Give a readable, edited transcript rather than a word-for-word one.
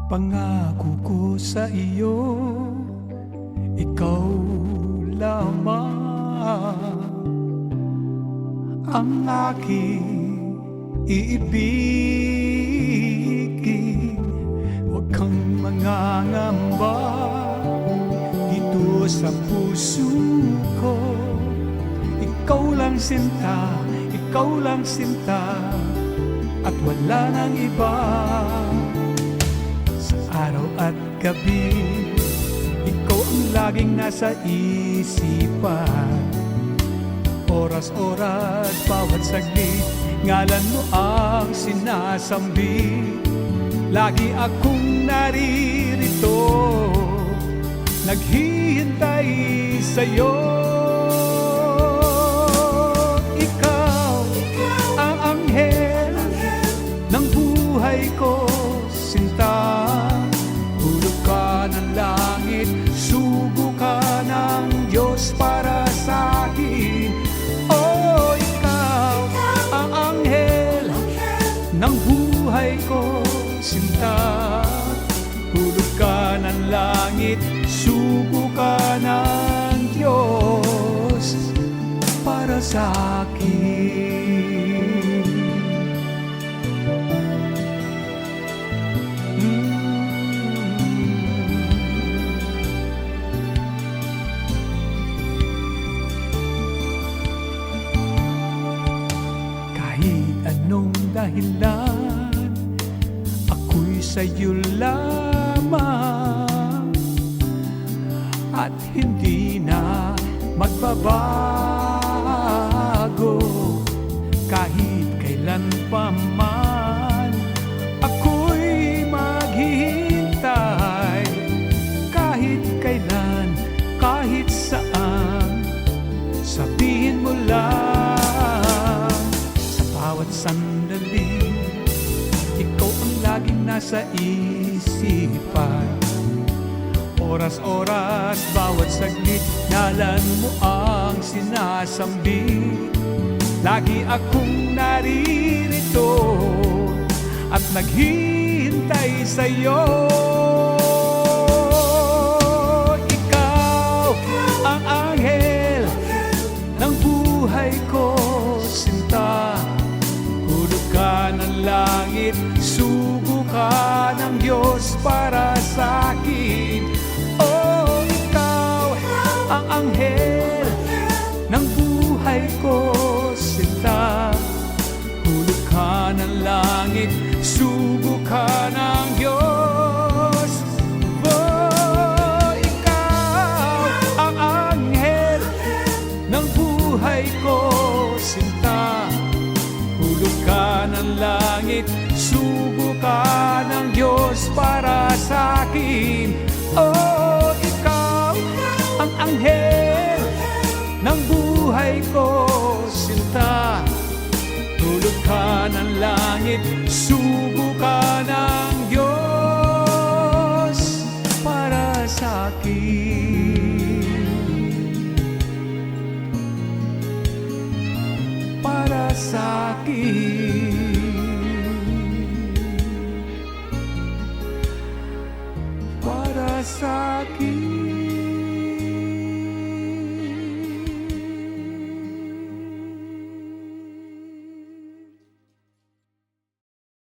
Pangako ko sa iyo, ikaw lamang ang aking iibigin. Huwag kang mangangamba dito sa puso ko. Ikaw lang sinta, ikaw lang sinta, at wala nang iba. Araw at gabi, ikaw ang laging nasa isipan. Oras-oras, bawat saglit, ngalan mo ang sinasambi. Lagi akong naririto, naghihintay sa'yo. Ikaw ang anghel ng buhay ko, sinta. Ng langit, sugo ka ng Diyos para sa akin. Oh, ikaw ang anghel ng buhay ko, sinta. Hulog ka ng langit, sugo ka ng Diyos para sa akin. Anong dahilan, ako'y sa'yo lamang, at hindi na magbabago. Kahit kailan pa man, ako'y maghihintay. Kahit kailan, kahit saan, sabihin mo lang. Bawat sandali, ikaw ang laging nasa isipan. Oras-oras, bawat saglit, ngalan mo ang sinasambi. Lagi akong naririto at naghihintay sa'yo. Ikaw ang anghel ng buhay ko, sinta. Ka ng langit, sugo ka ng Diyos para sa akin. Oh, ikaw ang anghel ng buhay ko, sinta. Hulog ka ng langit, sugo ka ng Diyos. Oh, ikaw ang anghel ng buhay ko, sinta. Hulog ka ng langit, sugo ka ng Diyos para sa akin. Oh, ikaw ang anghel ng buhay ko, sinta. Hulog ka ng langit, sugo ka ng Diyos para sa akin. Para sa akin, para sa akin.